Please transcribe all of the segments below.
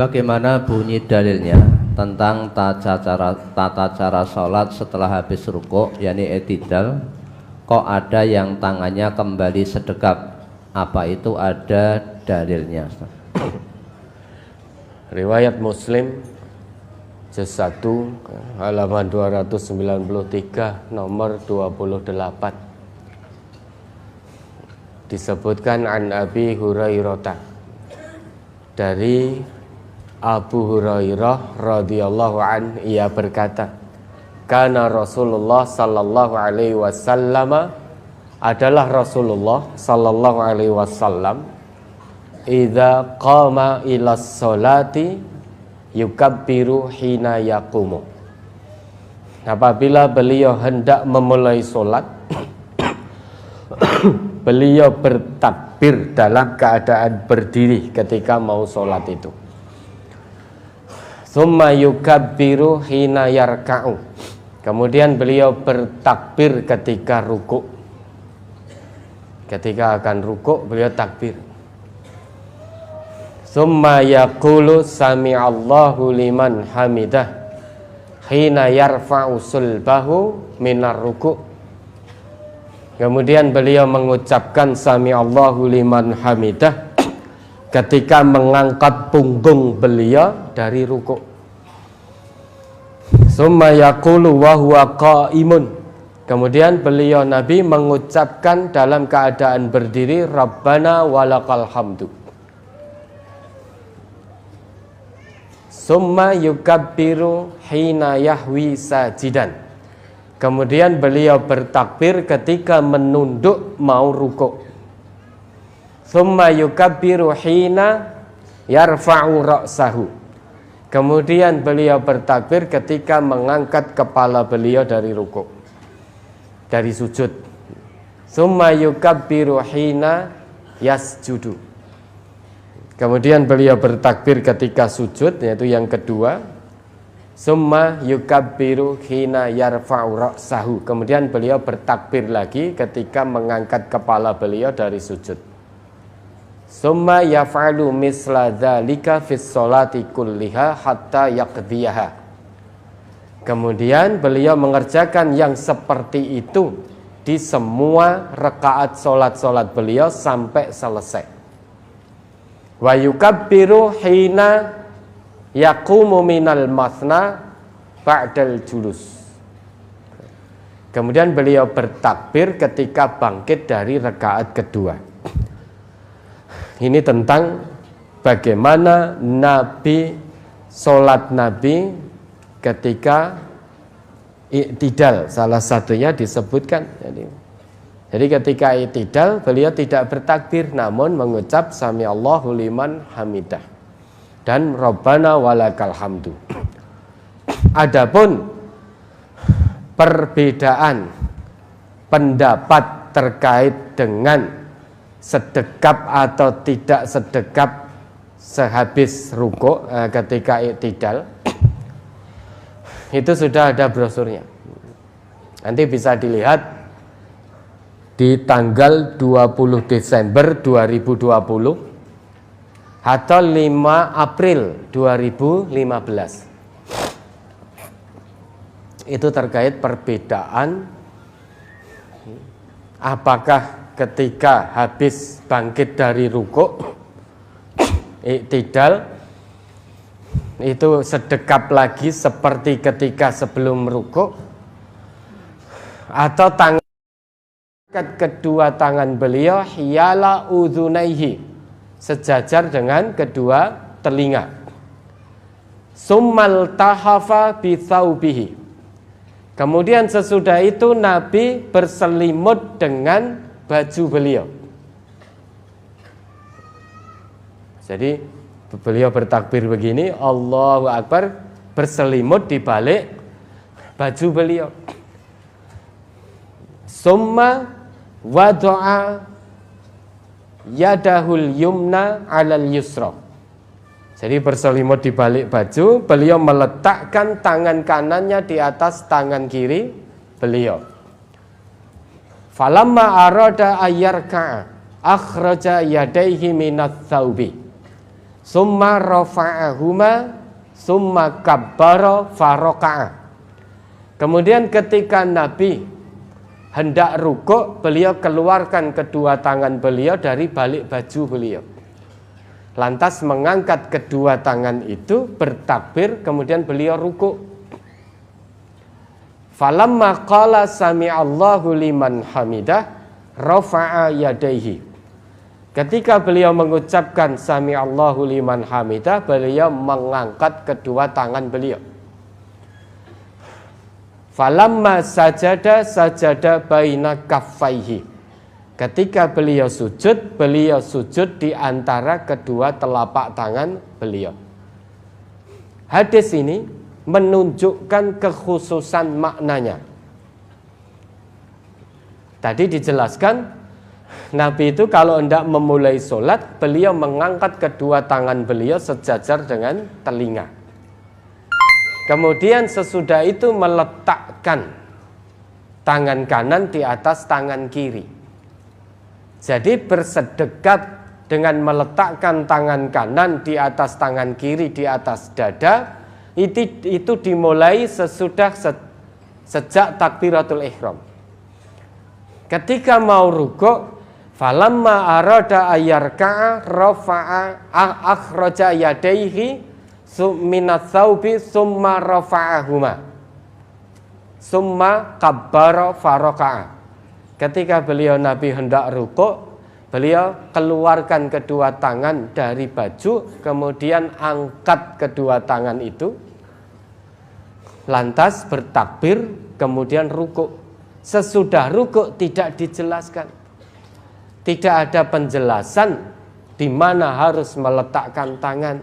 bagaimana bunyi dalilnya tentang tata cara sholat setelah habis rukuk, yakni i'tidal? Kok ada yang tangannya kembali sedekap? Apa itu ada dalilnya? Riwayat Muslim juz 1 halaman 293 nomor 28 disebutkan an Abi Hurairah, dari Abu Hurairah radhiyallahu an, ia berkata, kana Rasulullah sallallahu alaihi wasallam, adalah Rasulullah sallallahu alaihi wasallam, idza qama ila sholati yukabbiru hina yaqumu, apabila beliau hendak memulai sholat beliau bertakbir dalam keadaan berdiri ketika mau sholat itu. Summa yukabbiru hina yarka'u, kemudian beliau bertakbir ketika rukuk. Ketika akan rukuk beliau takbir. Summa yaqulu sami'allahu liman hamidah hina yarfa'u sulbahu minar rukuk. Kemudian beliau mengucapkan sami'allahu liman hamidah ketika mengangkat punggung beliau dari rukuk. Summa yaqulu wa huwa qa'imun, kemudian beliau Nabi mengucapkan dalam keadaan berdiri, Rabbana walakal hamdu. Summa yukabbiru hina yahwi sajidan, kemudian beliau bertakbir ketika menunduk mau rukuk. Summa yukabbiru hina yarfa'u ra'sahu, kemudian beliau bertakbir ketika mengangkat kepala beliau dari rukuk, dari sujud. Summa yukabbiru hina yasjudu, kemudian beliau bertakbir ketika sujud, yaitu yang kedua. Summa yukabbiru hina yarfa'u ra'sahu, kemudian beliau bertakbir lagi ketika mengangkat kepala beliau dari sujud. Summa yaf'alu misla dzalika fis sholati kulliha hatta yaqdiyaha, kemudian beliau mengerjakan yang seperti itu di semua rakaat sholat beliau sampai selesai. Wa yukabbiru hina yaqumu minal mathna ba'dal julus, kemudian beliau bertakbir ketika bangkit dari rakaat kedua. Ini tentang bagaimana Nabi, sholat Nabi ketika i'tidal, salah satunya disebutkan. Jadi ketika i'tidal beliau tidak bertakbir, namun mengucap sami'allahu liman hamidah dan Rabbana walakal hamdu. Adapun perbedaan pendapat terkait dengan sedekap atau tidak sedekap sehabis rukuk ketika i'tidal, itu sudah ada brosurnya. Nanti bisa dilihat di tanggal 20 Desember 2020 atau 5 April 2015. Itu terkait perbedaan apakah ketika habis bangkit dari rukuk i'tidal itu sedekap lagi seperti ketika sebelum rukuk, atau kedua tangan beliau hiyala udhunaihi, sejajar dengan kedua telinga. Summal tahafa bithaubihi, kemudian sesudah itu Nabi berselimut dengan baju beliau. Jadi beliau bertakbir begini, Allahu Akbar, berselimut di balik baju beliau. Summa wada'a yadahul yumna alal yusra, jadi berselimut di balik baju, beliau meletakkan tangan kanannya di atas tangan kiri beliau. Falamma arada ayyarka'a akhraja yadaihi minat thawbi, summa rafa'ahuma summa kabbara faraka'a. Kemudian ketika Nabi hendak rukuk, beliau keluarkan kedua tangan beliau dari balik baju beliau. Lantas mengangkat kedua tangan itu, bertakbir, kemudian beliau rukuk. Falamma qala sami'allahu liman hamidah rafa'a yadaihi. Ketika beliau mengucapkan sami'allahu liman hamidah, beliau mengangkat kedua tangan beliau. Falamma sajada baina kaffaihi. Ketika beliau sujud di antara kedua telapak tangan beliau. Hadis ini menunjukkan kekhususan maknanya. Tadi dijelaskan, Nabi itu kalau hendak memulai sholat, beliau mengangkat kedua tangan beliau sejajar dengan telinga. Kemudian sesudah itu meletakkan tangan kanan di atas tangan kiri. Jadi bersedekat dengan meletakkan tangan kanan di atas tangan kiri di atas dada, itu dimulai sejak takbiratul ihram. Ketika mau rukuk, falamma arada ayyarka'a rafa'a akhraja yadayhi minats tsaubi summa rafa'ahuma summa kabbara faraka'a. Ketika beliau Nabi hendak rukuk, beliau keluarkan kedua tangan dari baju, kemudian angkat kedua tangan itu, lantas bertakbir, kemudian rukuk. Sesudah rukuk tidak dijelaskan, tidak ada penjelasan di mana harus meletakkan tangan.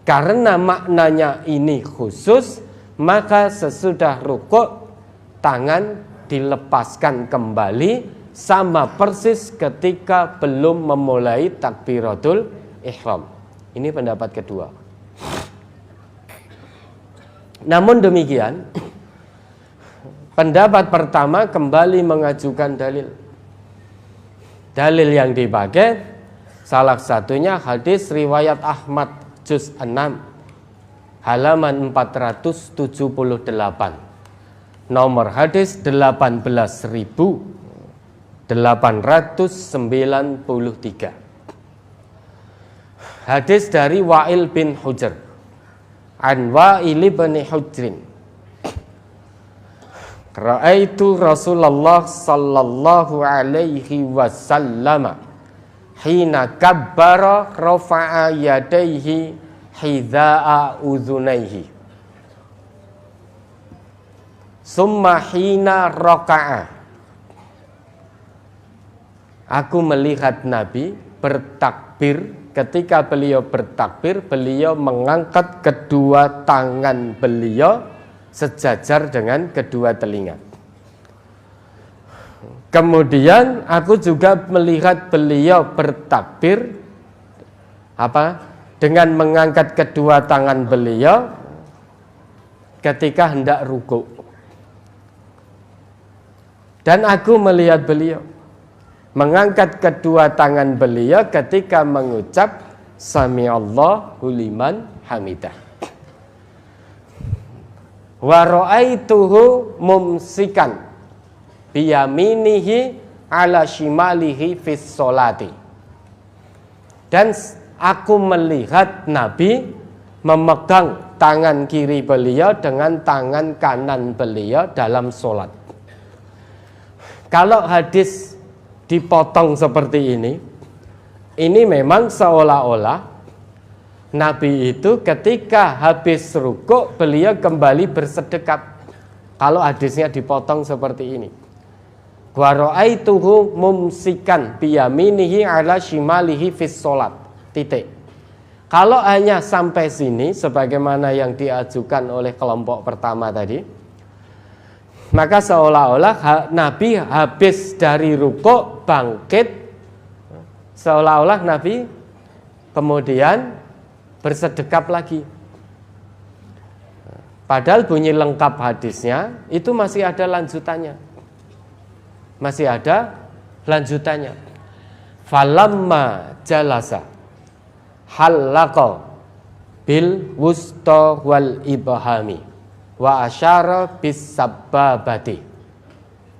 Karena maknanya ini khusus, maka sesudah rukuk tangan dilepaskan kembali sama persis ketika belum memulai takbiratul ihram. Ini pendapat kedua. Namun demikian, pendapat pertama kembali mengajukan dalil. Dalil yang dipakai salah satunya hadis riwayat Ahmad juz 6 halaman 478. Nomor hadis 18.893. Hadis dari Wa'il bin Hujr. An Wa'il bin Hujrin. Ra'aitu Rasulullah sallallahu alaihi wasallam hina kabbara rafa'a yadaihi hidha'a udhunaihi. Summa hina raka'a. Aku melihat Nabi bertakbir. Ketika beliau bertakbir, beliau mengangkat kedua tangan beliau sejajar dengan kedua telinga. Kemudian aku juga melihat beliau bertakbir dengan mengangkat kedua tangan beliau ketika hendak rukuk. Dan aku melihat beliau mengangkat kedua tangan beliau ketika mengucap sami'allahu liman hamidah. Wa ra'aituhu mumsikan biyaminihi ala shimalihi fis sholati. Dan aku melihat Nabi memegang tangan kiri beliau dengan tangan kanan beliau dalam sholat. Kalau hadis dipotong seperti ini memang seolah-olah Nabi itu ketika habis rukuk beliau kembali bersedekap. Kalau hadisnya dipotong seperti ini, wa ra'aituhu mumsikan biyaminihi ala shimalihi fis sholat. Titik. Kalau hanya sampai sini sebagaimana yang diajukan oleh kelompok pertama tadi, maka seolah-olah Nabi habis dari rukuk bangkit, seolah-olah Nabi kemudian bersedekap lagi. Padahal bunyi lengkap hadisnya itu masih ada lanjutannya. Masih ada lanjutannya. Falamma jalasa halaqa bil wusta wal ibhami wa asyara bis sababati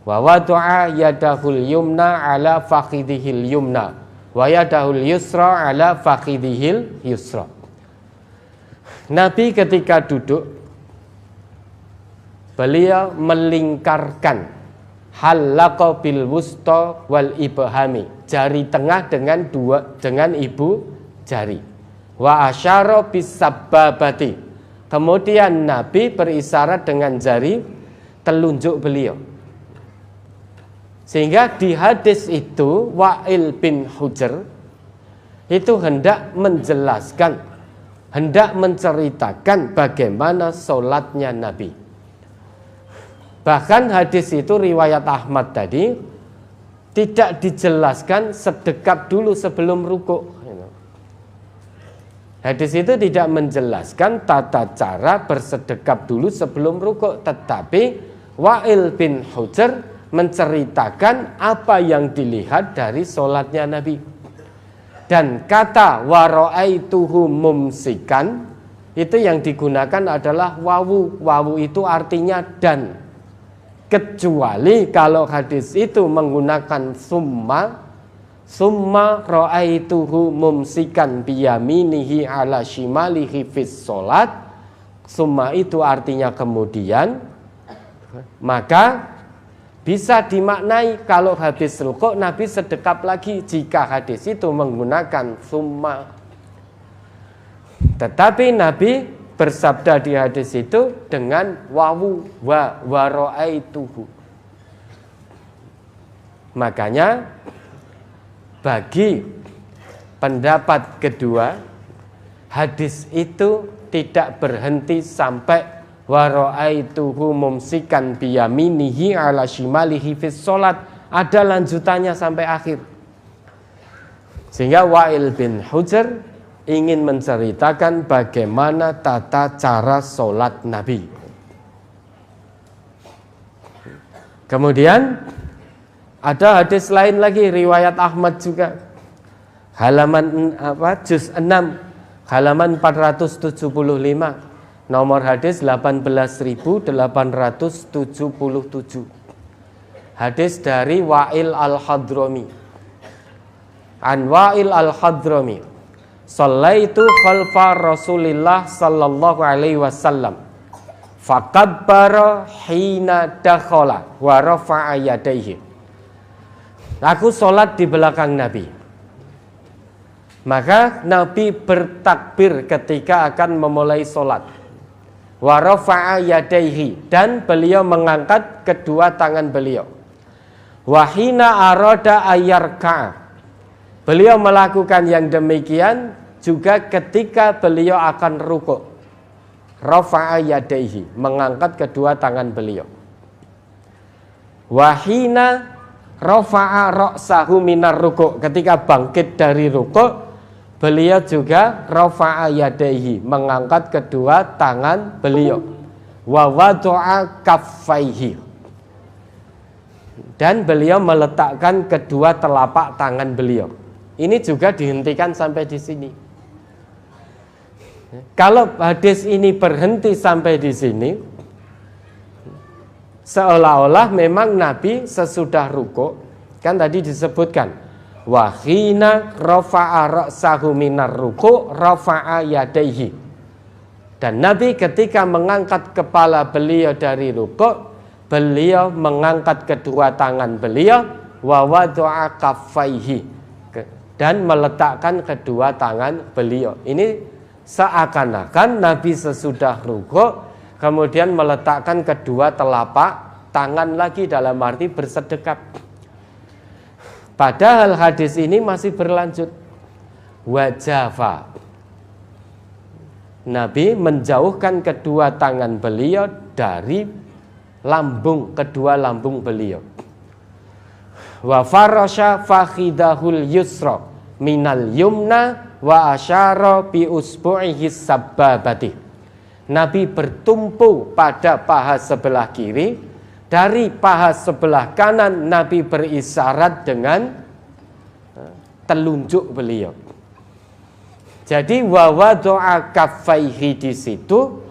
wa wada'a yadahul yumna ala fakhidihil yumna wa yadahul yusra ala fakhidihil yusra. Nabi ketika duduk, beliau melingkarkan halaqa bil wusta wal ibhami, jari tengah dengan ibu jari. Wa asyara bis sababati. Kemudian Nabi berisyarat dengan jari telunjuk beliau. Sehingga di hadis itu Wa'il bin Hujr itu hendak menjelaskan, hendak menceritakan bagaimana sholatnya Nabi. Bahkan hadis itu riwayat Ahmad tadi tidak dijelaskan sedekap dulu sebelum rukuk. Hadis itu tidak menjelaskan tata cara bersedekap dulu sebelum rukuk, tetapi Wa'il bin Hujr menceritakan apa yang dilihat dari sholatnya Nabi. Dan kata wara'aituhu mumsikan itu yang digunakan adalah wawu. Wawu itu artinya dan. Kecuali kalau hadis itu menggunakan summa ra'aituhu mumsikan biyaminihi ala shimalihi fis sholat. Summa itu artinya kemudian, maka bisa dimaknai kalau habis rukuk Nabi sedekap lagi jika hadis itu menggunakan summa. Tetapi Nabi bersabda di hadis itu dengan wawu wa ra'aituhu. Makanya bagi pendapat kedua, hadis itu tidak berhenti sampai wa ra'aituhu mumsikan biyaminihi ala shimalihi fis sholat, ada lanjutannya sampai akhir. Sehingga Wa'il bin Hujr ingin menceritakan bagaimana tata cara sholat Nabi. Kemudian ada hadis lain lagi riwayat Ahmad juga, halaman juz 6 halaman 475, nomor hadis 18.877. Hadis dari Wa'il al-Hadrami. An Wa'il al-Hadrami, shallaitu khalfa Rasulillah sallallahu alaihi wasallam fakabbara hina dakhala wa rafa'a yadayhi. Aku sholat di belakang Nabi, maka Nabi bertakbir ketika akan memulai sholat. Wa rafa'a yadayhi, dan beliau mengangkat kedua tangan beliau. Wa hina arada ayyarka, beliau melakukan yang demikian juga ketika beliau akan rukuk. Rafa'a yadayhi, mengangkat kedua tangan beliau. Wa hina rafa'a ra'sahu minar rukuk, ketika bangkit dari rukuk beliau juga rafa'a yadayhi, mengangkat kedua tangan beliau. Wa wada'a kaffaihi, dan beliau meletakkan kedua telapak tangan beliau. Ini juga dihentikan sampai di sini. Kalau hadis ini berhenti sampai di sini, seolah-olah memang Nabi sesudah rukuk, kan tadi disebutkan wa hina rafa'a ra'sahu minar ruku' rafa'a yadayhi, dan Nabi ketika mengangkat kepala beliau dari rukuk, beliau mengangkat kedua tangan beliau, wa wada'a kaffaihi, dan meletakkan kedua tangan beliau. Ini seakan-akan Nabi sesudah rukuk kemudian meletakkan kedua telapak tangan lagi, dalam arti bersedekap. Padahal hadis ini masih berlanjut. Wajafa, Nabi menjauhkan kedua tangan beliau dari lambung, kedua lambung beliau. Wa farasha fakhidahul yusra minal yumna wa asyara bi usbu'ihi sababati. Nabi bertumpu pada paha sebelah kiri, dari paha sebelah kanan Nabi berisyarat dengan telunjuk beliau. Jadi wa wada'a kaffaihi di situ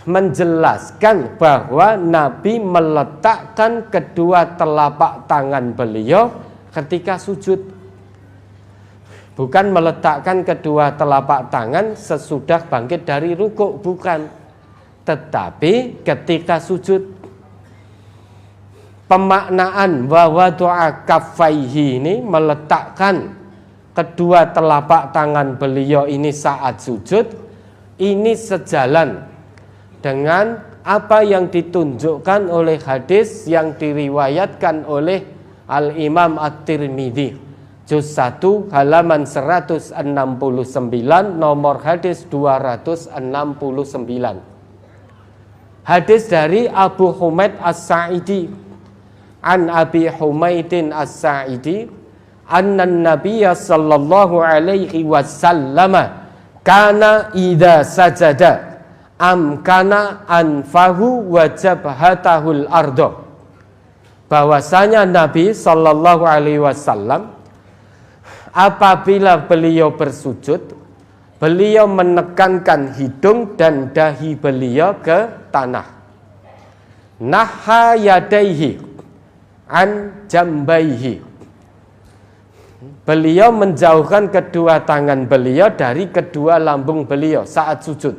menjelaskan bahwa Nabi meletakkan kedua telapak tangan beliau ketika sujud. Bukan meletakkan kedua telapak tangan sesudah bangkit dari rukuk, bukan. Tetapi ketika sujud. Pemaknaan wa wada'a kaffaihi ini meletakkan kedua telapak tangan beliau ini saat sujud, ini sejalan dengan apa yang ditunjukkan oleh hadis yang diriwayatkan oleh Al-Imam At-Tirmidzi juz 1 halaman 169, nomor hadis 269. Hadis dari Abu Humaid As-Sa'idi an Abi Humaidin As-Sa'idi anna Nabiyya sallallahu alaihi wasallam kana idza sajada amkana anfahu wa jabhatahul ardo. Bahwasanya Nabi sallallahu alaihi wasallam apabila beliau bersujud, beliau menekankan hidung dan dahi beliau ke tanah. Naha yadaihi an jambaihi. Beliau menjauhkan kedua tangan beliau dari kedua lambung beliau saat sujud.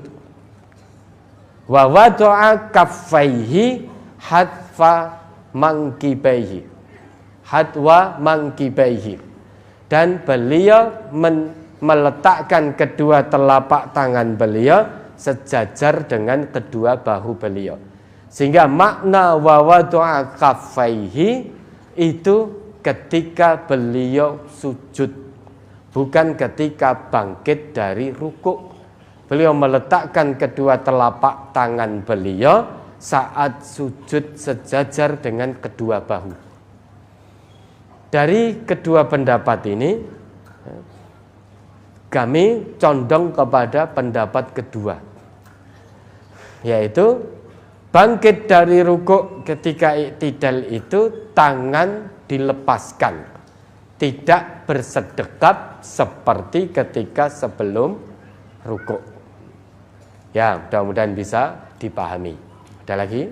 Wa wada'a kaffaihi hatfa mangkibaihi. Hatwa mangkibaihi. Dan beliau meletakkan kedua telapak tangan beliau sejajar dengan kedua bahu beliau. Sehingga makna wa wada'a kaffaihi itu ketika beliau sujud, bukan ketika bangkit dari rukuk. Beliau meletakkan kedua telapak tangan beliau saat sujud sejajar dengan kedua bahu. Dari kedua pendapat ini kami condong kepada pendapat kedua, yaitu bangkit dari rukuk ketika i'tidal itu tangan dilepaskan, tidak bersedekap seperti ketika sebelum rukuk. Ya, mudah-mudahan bisa dipahami. Ada lagi?